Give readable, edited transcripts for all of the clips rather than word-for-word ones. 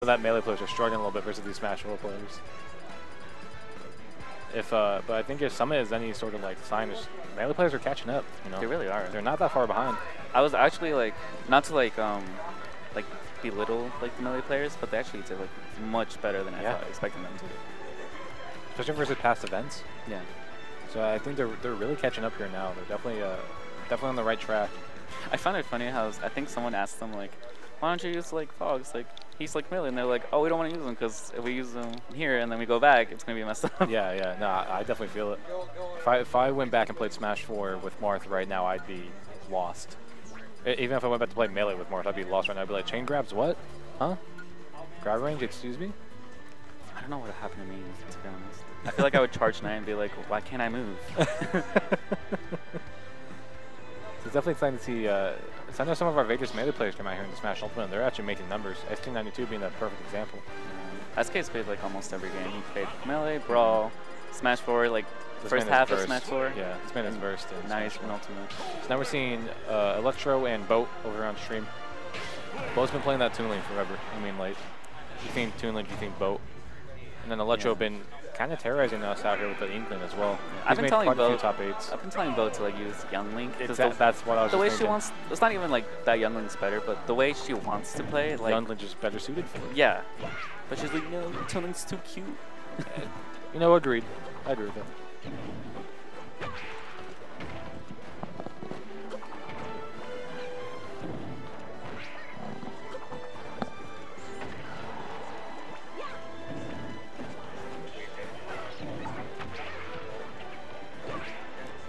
that melee players are struggling a little bit versus these Smash 4 players. But I think if Summit is any sort of like sign, melee players are catching up. You know, They really are. They're not that far behind. I was actually like, not to like belittle like the melee players, but they actually did like much better than I thought expecting them to. Especially versus past events. Yeah. So I think they're really catching up here now. They're definitely on the right track. I found it funny how I think someone asked them like, why don't you use like Fogs? Like he's like melee, and they're like, oh, we don't want to use him because if we use him here and then we go back, it's gonna be messed up. Yeah. No, I definitely feel it. If I went back and played Smash 4 with Marth right now, I'd be lost. Even if I went back to play melee with Marth, I'd be lost right now. I'd be like, chain grabs what? Huh? Grab range? Excuse me? I don't know what happened to me, to be honest. I feel like I would charge Knight and be like, why can't I move? It's definitely exciting to see. I know some of our Vegas melee players come out here in the Smash Ultimate, and they're actually making numbers. ST92 being a perfect example. SK's played like almost every game. He played melee, brawl, Smash 4, like first half of Smash 4. Yeah, he's been his burst. Now he's in Ultimate. So now we're seeing Electro and Boat over on stream. Boat's been playing that Toon lane forever. I mean, like, you think Toon lane, you think Boat. And then Electro been kind of terrorizing us out here with the Inkling as well. I've been telling Bo top 8s. I've been telling Bo to like use Young Link. That's what I was. The way thinking. she wants, it's not even like that Young Link's better, but the way she wants to play, like Young Link just better suited for it. Yeah, but she's like, no, Toon Link's too cute. You know, agreed. I agree with that.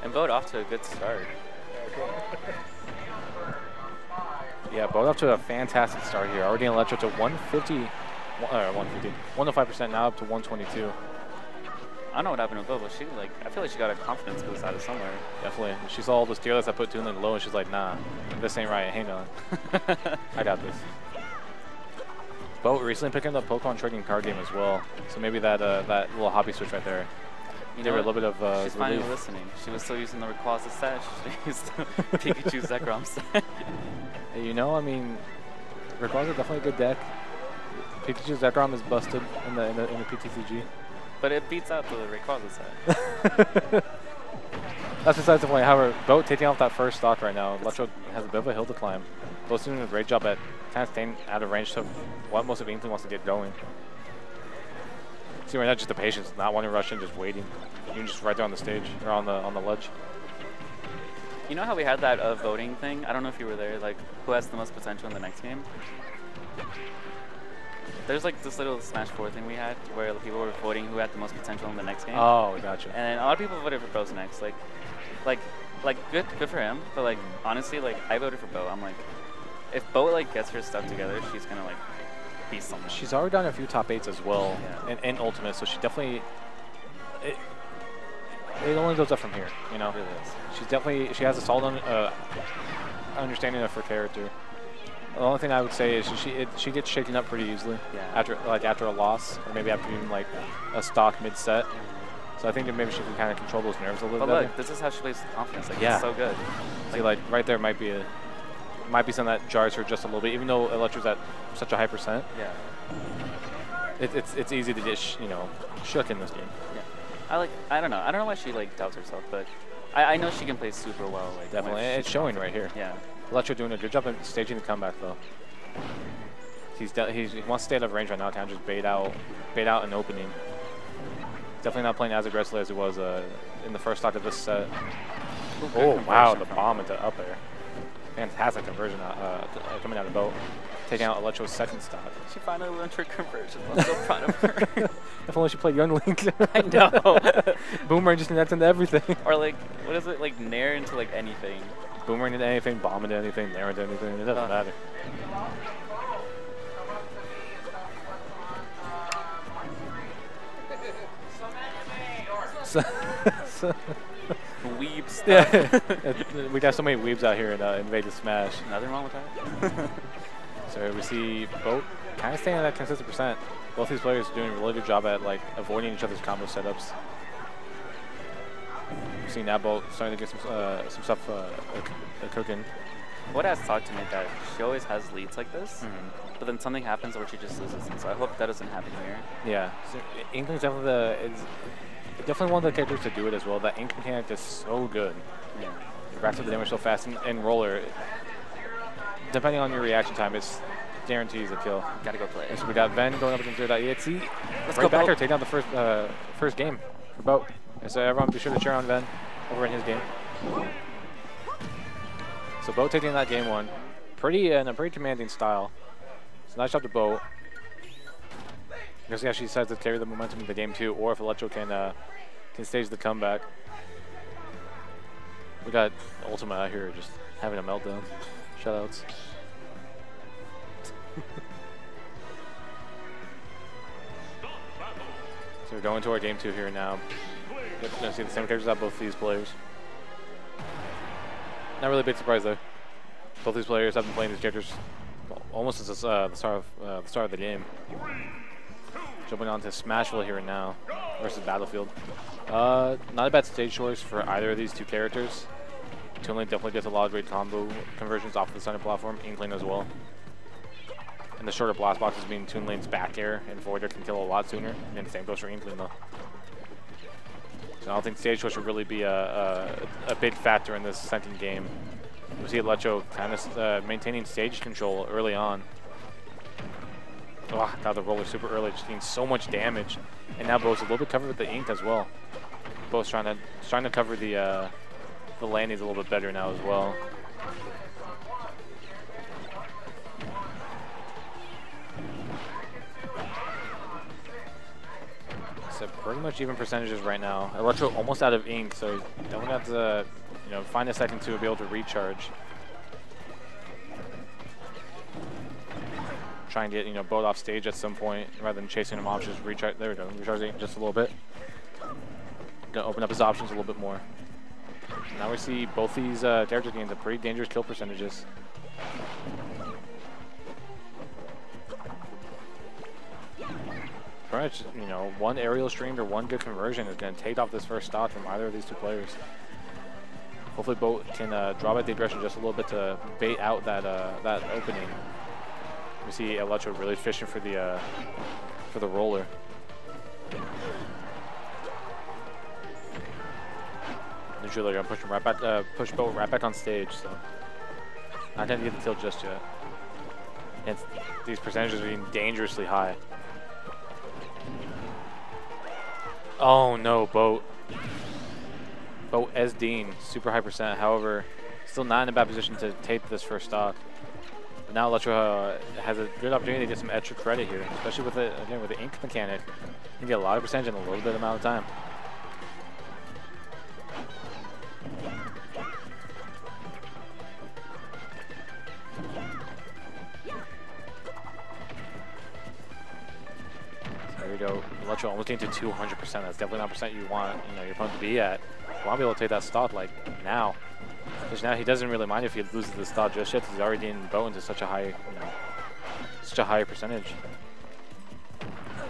And Boat off to a good start. Yeah, Boat off to a fantastic start here. Already in Electro to 105% now up to 122. I don't know what happened to Bo, but I feel like she got a confidence boost out of somewhere. Definitely. She saw all those tier lists that put Toon Lane low, and she's like, nah, this ain't right. Hang on. I got this. Boat recently picking up Pokemon trading card game as well. So maybe that little hobby switch right there. You Give know her a little bit of she's finally listening. She was still using the Rayquaza set. She used the Pikachu Zekrom set. You know, I mean, Rayquaza definitely a good deck. Pikachu Zekrom is busted in the PTCG. But it beats out the Rayquaza set. That's besides the point. However, Boat taking off that first stock right now. Electro has a bit of a hill to climb. Boat's doing a great job at kind of staying out of range to what most of Inkling wants to get going. See right now, just the patience, not wanting to rush in, just waiting. You're just right there on the stage or on the ledge. You know how we had that voting thing? I don't know if you were there. Like, who has the most potential in the next game? There's like this little Smash 4 thing we had where people were voting who had the most potential in the next game. Oh, gotcha. And a lot of people voted for Bo's next. Like good for him. But like honestly, like I voted for Bo. I'm like, if Bo like gets her stuff together, she's gonna like be someone. She's already done a few top 8s as well in Ultimate, so she definitely it only goes up from here. You know, she has a solid understanding of her character. The only thing I would say is she gets shaken up pretty easily after a loss, or maybe after even like a stock mid-set. So I think that maybe she can kind of control those nerves a little bit. But look, this is how she plays with confidence. Like, it's so good. See, like right there might be something that jars her just a little bit, even though Electro's at such a high percent. Yeah. It's easy to get shook in this game. Yeah. I don't know why she like doubts herself, but I know she can play super well. Like, definitely, it's showing right here. Yeah. Electro doing a good job in staging the comeback though. He wants to stay out of range right now, kind of just bait out an opening. Definitely not playing as aggressively as he was in the first stock of this set. Oh wow, the bomb into up air. Fantastic conversion coming out of Boat. Taking out Electro's second stock. She finally learned her conversion. I'm so proud of her. If only she played Young Link. I know. Boomerang just connects into everything. Or like, what is it? Like nair into like anything. Boomerang into anything, bomb into anything, nair into anything. It doesn't matter. Weeb stuff. Yeah. We got so many weebs out here in Vegas Smash. Nothing wrong with that. So we see Boat kind of staying at that consistent percent. Both these players are doing a really good job at like avoiding each other's combo setups. We've seen that Boat starting to get some stuff cooking. What has taught to me that she always has leads like this, but then something happens where she just loses, and so I hope that doesn't happen here. Yeah, so Inkling's definitely definitely one of the characters to do it as well. That ink mechanic is so good. Yeah. It racks up the damage so fast, and roller, depending on your reaction time, it's guarantees a kill. Gotta go play. So we got Ven going up against .exe. Let's Right go, back Bo. here, take down the first game for Boat. And so everyone be sure to cheer on Ven over in his game. So Boat taking that game one, in a pretty commanding style. It's a nice job to Boat. We'll see how she decides to carry the momentum into game two, or if Electro can stage the comeback. We got Ultimate out here just having a meltdown. Shutouts. So we're going to our game two here now. Yep, gonna see the same characters out both these players. Not really a big surprise though. Both these players have been playing these characters almost since the start of the game. Jumping on to Smashville here and now versus Battlefield. Not a bad stage choice for either of these two characters. Toon definitely gets a lot of great combo conversions off of the center platform. Inkling as well. And the shorter blast boxes mean Toon Lane's back air and forward air can kill a lot sooner. And the same goes for Inkling though. So I don't think stage choice should really be a big factor in this second game. We see Electro kind of maintaining stage control early on. Oh, got the roller super early, just getting so much damage. And now Bo's a little bit covered with the ink as well. Bo's trying to cover the landings a little bit better now as well. So pretty much even percentages right now. Electro almost out of ink, so don't have to find a second to be able to recharge. Try and get Boat off stage at some point rather than chasing him off. Just recharge. There we go. Recharging just a little bit. Gonna open up his options a little bit more. Now we see both these characters getting some pretty dangerous kill percentages. Pretty much, one aerial streamed or one good conversion is going to take off this first stock from either of these two players. Hopefully, Boat can drop at the aggression just a little bit to bait out that opening. We see Electro really fishing for the roller. Neutrally gonna push him right back, push Boat right back on stage. So not gonna get the kill just yet. And these percentages are being dangerously high. Oh no, Boat. Boat as Dean, super high percent. However, still not in a bad position to take this first stock. But now Electro has a good opportunity to get some extra credit here, especially with the ink mechanic. You can get a lot of percentage in a little bit amount of time. There we go. Electro almost getting to 200%. That's definitely not percent you want your opponent to be at. You want to be able to take that stock like now. Because now he doesn't really mind if he loses the stock just yet. He's already getting Boat into such a high, such a higher percentage.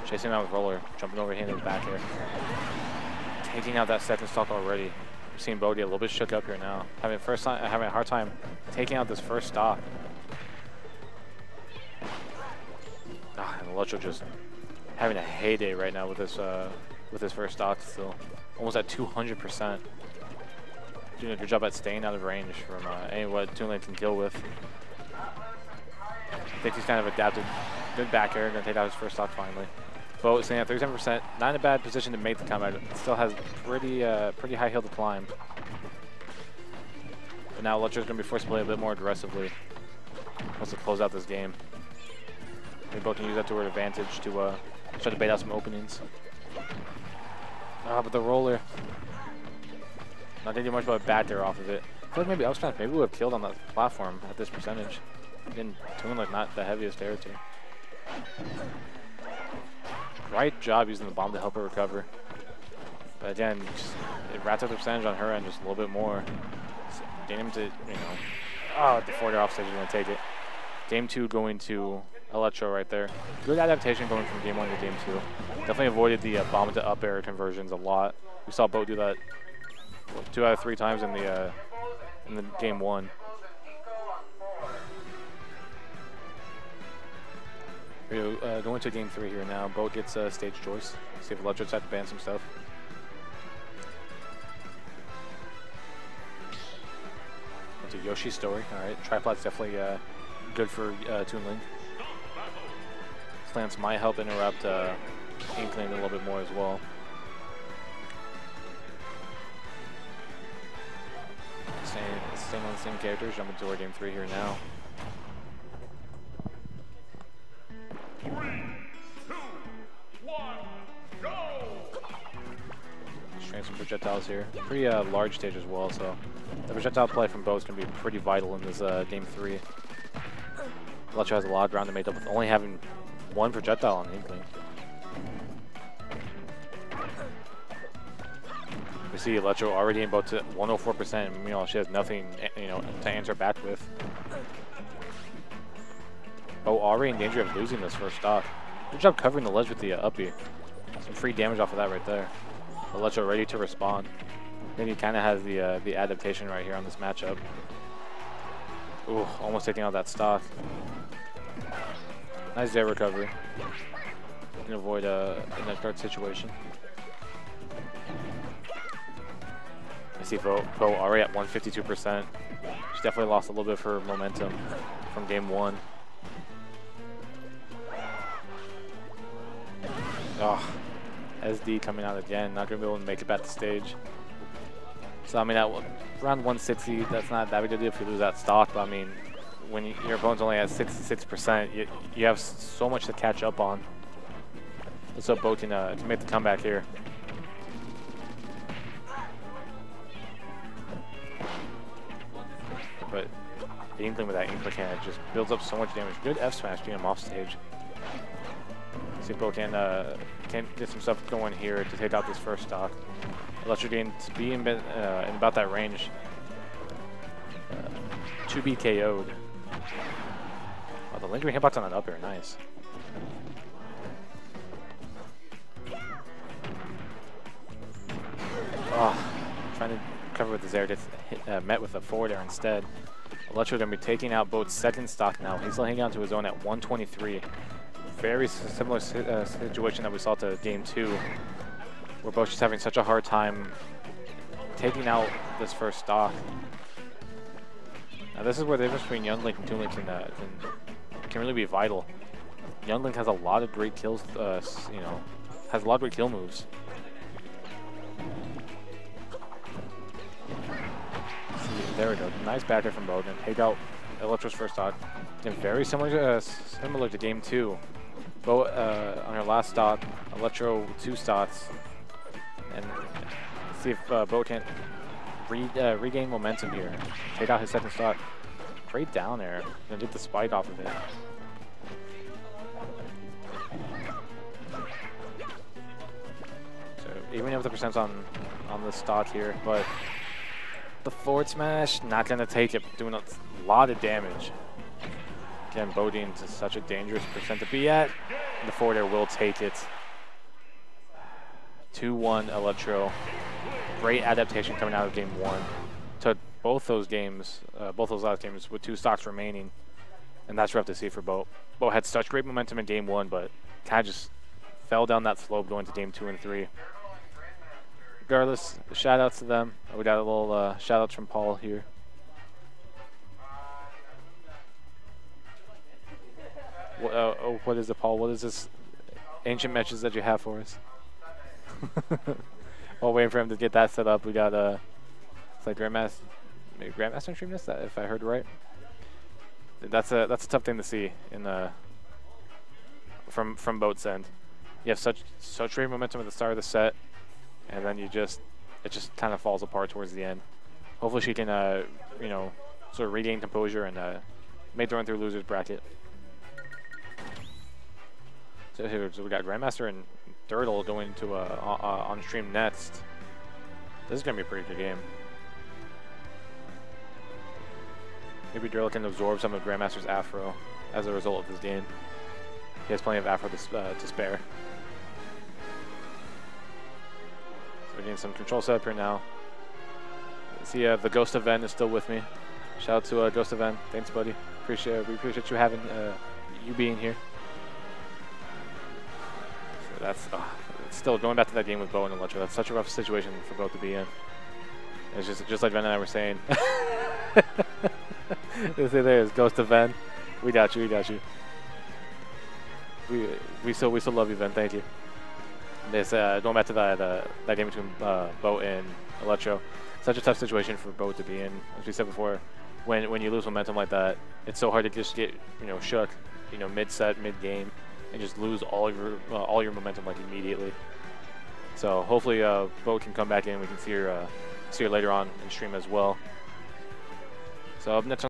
Chasing him out with roller, jumping over here in his back here, taking out that second stock already. We're seeing Boat get a little bit shook up here now, having a hard time taking out this first stock. And Electro just having a heyday right now with this first stock still, almost at 200%. Doing a good job at staying out of range from any what Toon Lane can kill with. I think he's kind of adapted. Good back air, gonna take out his first stock finally. Boat staying at 37%, not in a bad position to make the comeback. Still has pretty high hill to climb. But now Electro's gonna be forced to play a bit more aggressively. Wants to close out this game. Maybe Boat can use that to her advantage to try to bait out some openings. But the roller. Not gonna do much but a back there off of it. I feel like maybe Upsmash maybe would have killed on that platform at this percentage. Again, Toon like not the heaviest air team. Right job using the bomb to help her recover. But again, it rats up the percentage on her end just a little bit more. So getting him to, the forward air off stage is gonna take it. Game 2 going to Electro right there. Good adaptation going from game 1 to game 2. Definitely avoided the bomb to up air conversions a lot. We saw Boat do that 2 out of 3 times in the game 1. We're going to game 3 here now. Boat gets stage choice. See if Electro decides to ban some stuff. Into Yoshi's story. Alright, Tripod's definitely good for Toon Link. Slants might help interrupt Inkling a little bit more as well. Staying on the same characters, jumping to our game 3 here now. 3, 2, 1, go! Straight some projectiles here. Pretty large stage as well, so the projectile play from both is going to be pretty vital in this game 3. Electro has a lot of ground to make up with only having one projectile on Inkling. We see Electro already in both to 104%, and meanwhile she has nothing, to answer back with. Oh, already in danger of losing this first stock. Good job covering the ledge with the uppy. Some free damage off of that right there. Electro ready to respond. I think he kind of has the adaptation right here on this matchup. Ooh, almost taking out that stock. Nice air recovery. Can avoid a net guard situation. I see Bo already at 152%. She definitely lost a little bit of her momentum from game 1. Oh, SD coming out again. Not going to be able to make it back to stage. So, I mean, at around 160, that's not that big a deal if you lose that stock. But, I mean, when your opponent's only at 66%, you have so much to catch up on. Let's hope Bo can to make the comeback here. But the Inkling with that Inkling just builds up so much damage. Good F smash getting him off stage. See if Bo can get some stuff going here to take out this first stock. Electro getting to be in about that range to be KO'd. Oh, the lingering hitbox on that up air, nice. Oh, trying to cover with his air, gets met with a forward air instead. Electro going to be taking out Boat's second stock now. He's hanging on to his own at 123. Very similar situation that we saw to game 2, where Boat's just having such a hard time taking out this first stock. Now this is where the difference between Young Link and Toon Link can really be vital. Young Link has a lot of great kills, has a lot of great kill moves. There we go. Nice back air from Bo. Then take out Electro's first stock. And very similar to game 2. Bo on her last stock, Electro 2 stocks. And see if Bo can regain momentum here. Take out his second stock. Great down air. And get the spike off of it. So even if the percent's on the stock here, but the forward smash, not going to take it, doing a lot of damage. Again, Bodine into such a dangerous percent to be at. And the forward air will take it. 2-1 Electro. Great adaptation coming out of game 1. Took both those games, both those last games with 2 stocks remaining. And that's rough to see for Bo. Bo had such great momentum in game 1, but kind of just fell down that slope going to game 2 and 3. Regardless, shout outs to them. We got a little shout outs from Paul here. What is it, Paul? What is this ancient message that you have for us? While waiting for him to get that set up, we got it's like Grandmaster stream this, if I heard right. That's a tough thing to see in from Boat's end. You have such great momentum at the start of the set. And then it just kind of falls apart towards the end. Hopefully she can, sort of regain composure and make the run through losers bracket. So we got Grandmaster and Dirtle going to on stream next. This is gonna be a pretty good game. Maybe Dirtle can absorb some of Grandmaster's afro as a result of this game. He has plenty of afro to spare. We're getting some control setup here now. See, the Ghost Event is still with me. Shout out to Ghost Event. Thanks, buddy. We appreciate you having you being here. that's still going back to that game with Bo and Electro. That's such a rough situation for both to be in. It's just like Ven and I were saying. There's Ghost of Ven. We got you. We got you. We still love you, Ven. Thank you. This going back to that game between Bo and Electro. Such a tough situation for Bo to be in. As we said before, when you lose momentum like that, it's so hard to just get shook, mid-set, mid-game, and just lose all your momentum like immediately. So hopefully Bo can come back in. We can see her later on in stream as well. So up next on